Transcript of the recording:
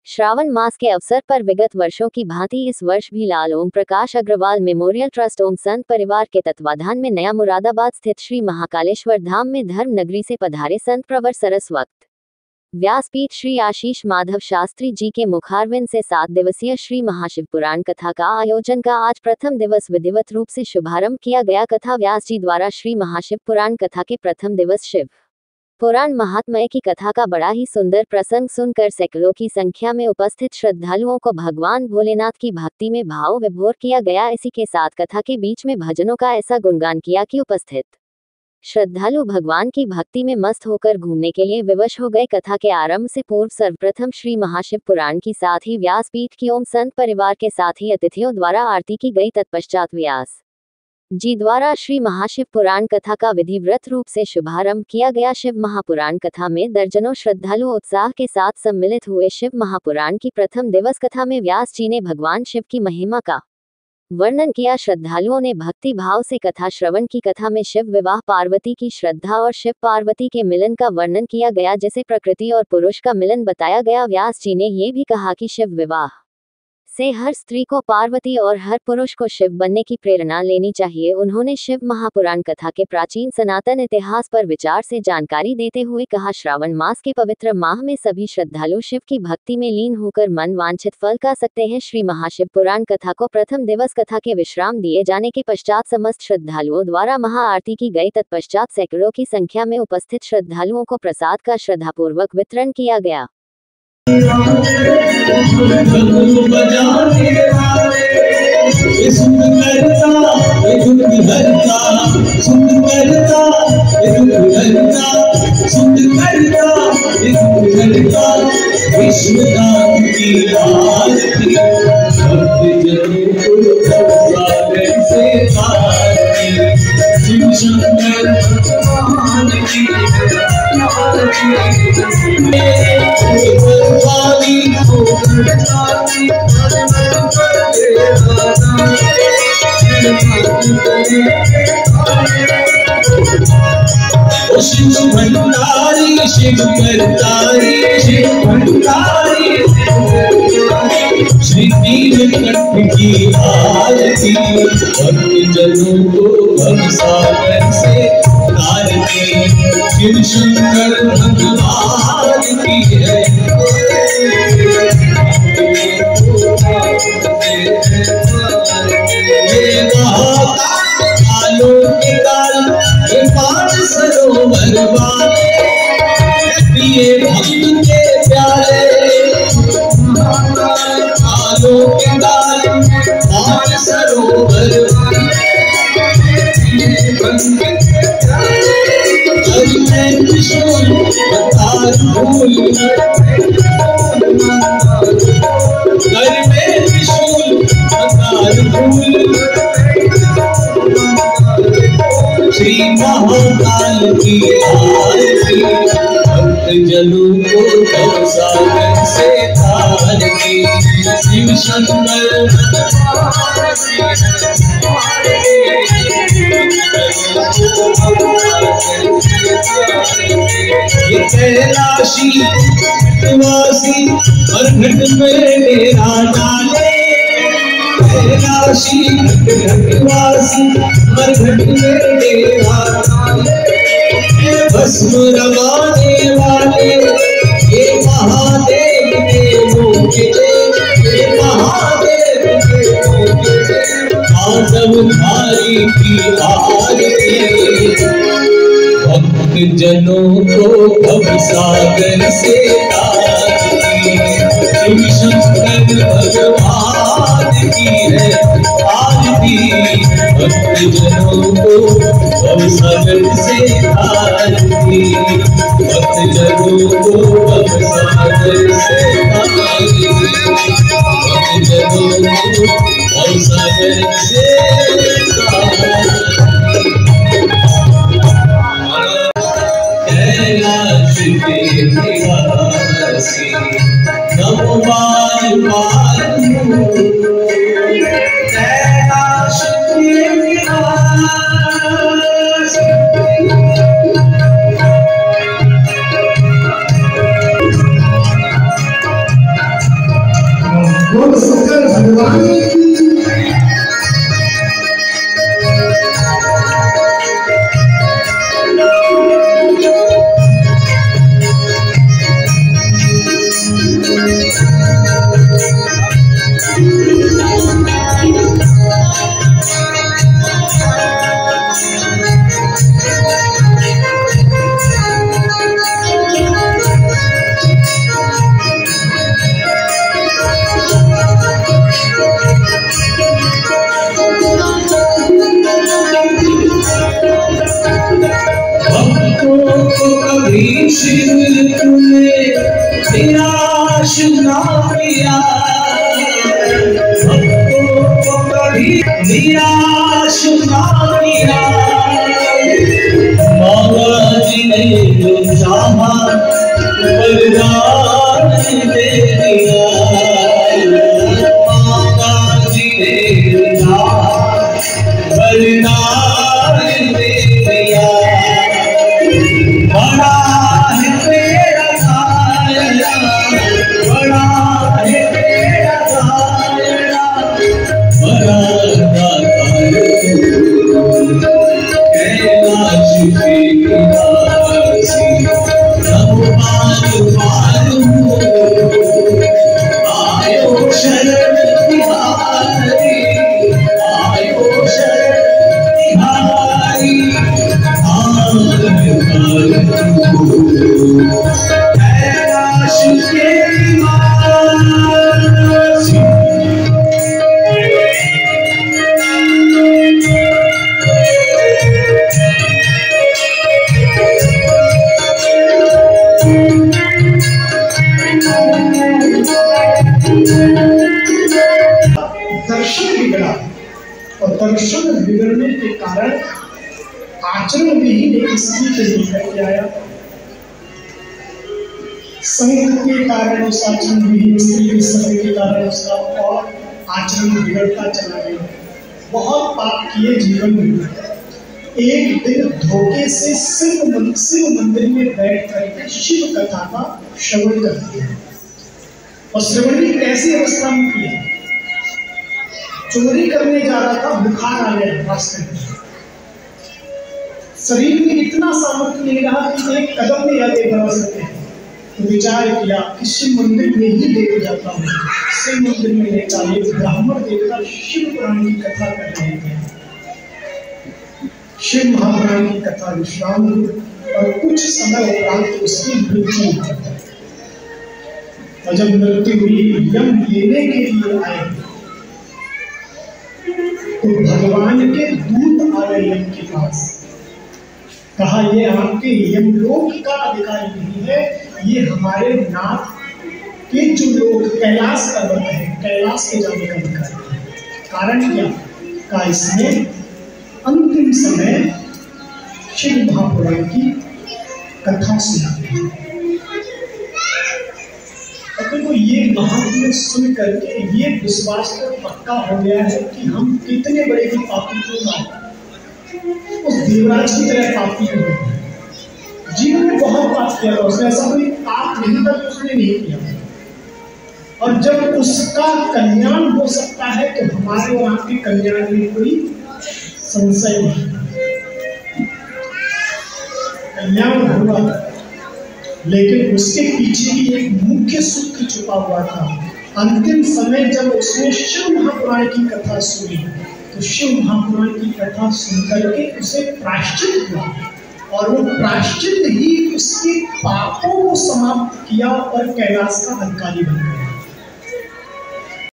श्रावण मास के अवसर पर विगत वर्षों की भांति इस वर्ष भी लाल ओम प्रकाश अग्रवाल मेमोरियल ट्रस्ट ओम संत परिवार के तत्वाधान में नया मुरादाबाद स्थित श्री महाकालेश्वर धाम में धर्म नगरी से पधारे संत प्रवर सरस्वत व्यासपीठ श्री आशीष माधव शास्त्री जी के मुखारविंद से 7 दिवसीय श्री महाशिव पुराण कथा का आयोजन का आज प्रथम दिवस विधिवत रूप से शुभारंभ किया गया। कथा व्यास जी द्वारा श्री महाशिव पुराण कथा के प्रथम दिवस शिव पुराण महात्म्य की कथा का बड़ा ही सुंदर प्रसंग सुनकर सैकड़ों की संख्या में उपस्थित श्रद्धालुओं को भगवान भोलेनाथ की भक्ति में भाव विभोर किया गया। इसी के साथ कथा के बीच में भजनों का ऐसा गुणगान किया कि उपस्थित श्रद्धालु भगवान की भक्ति में मस्त होकर घूमने के लिए विवश हो गए। कथा के आरंभ से पूर्व सर्वप्रथम श्री महाशिव पुराण की साथ ही व्यासपीठ की ओम संत परिवार के साथ ही अतिथियों द्वारा आरती की गई। तत्पश्चात व्यास जी द्वारा श्री महाशिव पुराण कथा का विधिवत रूप से शुभारंभ किया गया। शिव महापुराण कथा में दर्जनों श्रद्धालु उत्साह के साथ सम्मिलित हुए। शिव महापुराण की प्रथम दिवस कथा में व्यास जी ने भगवान शिव की महिमा का वर्णन किया। श्रद्धालुओं ने भक्ति भाव से कथा श्रवण की। कथा में शिव विवाह पार्वती की श्रद्धा और शिव पार्वती के मिलन का वर्णन किया गया, जिसे प्रकृति और पुरुष का मिलन बताया गया। व्यास जी ने ये भी कहा कि शिव विवाह से हर स्त्री को पार्वती और हर पुरुष को शिव बनने की प्रेरणा लेनी चाहिए। उन्होंने शिव महापुराण कथा के प्राचीन सनातन इतिहास पर विचार से जानकारी देते हुए कहा, श्रावण मास के पवित्र माह में सभी श्रद्धालु शिव की भक्ति में लीन होकर मन वांछित फल पा सकते हैं। श्री महाशिव पुराण कथा को प्रथम दिवस कथा के विश्राम दिए जाने के पश्चात समस्त श्रद्धालुओं द्वारा महाआरती की गई। तत्पश्चात सैकड़ों की संख्या में उपस्थित श्रद्धालुओं को प्रसाद का श्रद्धापूर्वक वितरण किया गया। शिव भंडारी शिव करतारी शिव भंडारी श्री नीलकंठ की आरती भक्त जनों को भव सागर से तारती। शिव शंकर भगवान की है ये महाकालों के काल ये पांच सरोवर वाले प्रिय भक्त के प्यारे कालों के काल पांच सरोवर वाले श्री महाकाल की आरती भक्त जनों को भव सागर से तारती। शिव शंकर ये कैलाशी निवासी मरघट में डेरा डाले। कैलाशी निवासी मरघट में डेरा डाले। भस्म रवाने वाले ये महादेव के मोके, ये महादेव के मोके आजमधारी की आरती भक्त जनों को भव सागर से तारती। शिव शंकर भगवान की है आरती भक्त जनों को भव सागर से तारती। भक्त जनों को भव सागर से तारती। भक्त जनों को भव सागर से तारती। कैलाश के निवासी नमो बाल बाल कैलाश के निवासी बोल शंकर भगवान की। शिव तूने निराश ना किया, भक्तों को कभी निराश ना किया। माता जी ने जो चाहा वरदान दे दिया, माता जी ने जो चाहा वरदान दे दिया। बड़ा है तेरा साया, बड़ा है तेरा साया, बड़ा दाता तू कैलाश के निवासी। आयो शरण बिहारी, आयो शरण बिहारी। कैलाश के निवासी। दर्शन बिगड़ा और दर्शन बिगड़ने के कारण आचरण भी एक स्त्री के निकल के आया। संग के कारण उस आचरण भी, स्त्री के संग के कारण उसका और आचरण बिगड़ता चला गया। बहुत पाप किए जीवन में। एक दिन धोखे से शिव मंदिर में बैठ करके शिव कथा का श्रवण कर दिया। और श्रवण की कैसी अवस्था में किया? चोरी करने जा रहा था, बुखार आ गया रास्ते में। शरीर में इतना सामर्थ्य नहीं रहा कि एक कदम में आगे बढ़ा सके। तो विचार किया कि शिव मंदिर में ही लेके जाता हूँ। शिव मंदिर में लेकर एक ब्राह्मण देवता शिव पुराण की कथा कर रहे थे। शिव महापुराण की कथा विश्राम हुई और कुछ समय उपरांत उसकी मृत्यु हुई। और जब मृत्यु हुई, यम लेने के लिए आए तो भगवान के दूत आ गए यम के पास। कहा, ये आपके यमलोक का अधिकारी नहीं है, ये हमारे नाथ के जो लोग कैलाश पर्वत है, कैलाश के जाने का अधिकारी है। कारण क्या? का इसमें अंतिम समय शिव महापुराण की कथा सुनाई। देखो, ये महात्म्य सुन करके ये विश्वास तो पक्का हो गया है कि हम कितने बड़े भी पापी क्यों ना, उस देवराज की तरह पापी हो। जीवन में बहुत पाप किया, उसने ऐसा कोई पाप नहीं था कि उसने नहीं किया। और जब उसका कल्याण हो सकता है तो हमारे और आपके कल्याण में कोई संशय नहीं। कल्याण हुआ, लेकिन उसके पीछे भी एक मुख्य सूत्र छुपा हुआ था। अंतिम समय जब उसने शिव महापुराण की कथा सुनी तो शिव महापुराण की कथा सुनकर के उसे प्रायश्चित हुआ, और वो प्रायश्चित ही उसके पापों को समाप्त किया और कैलाश का अधिकारी बन गया।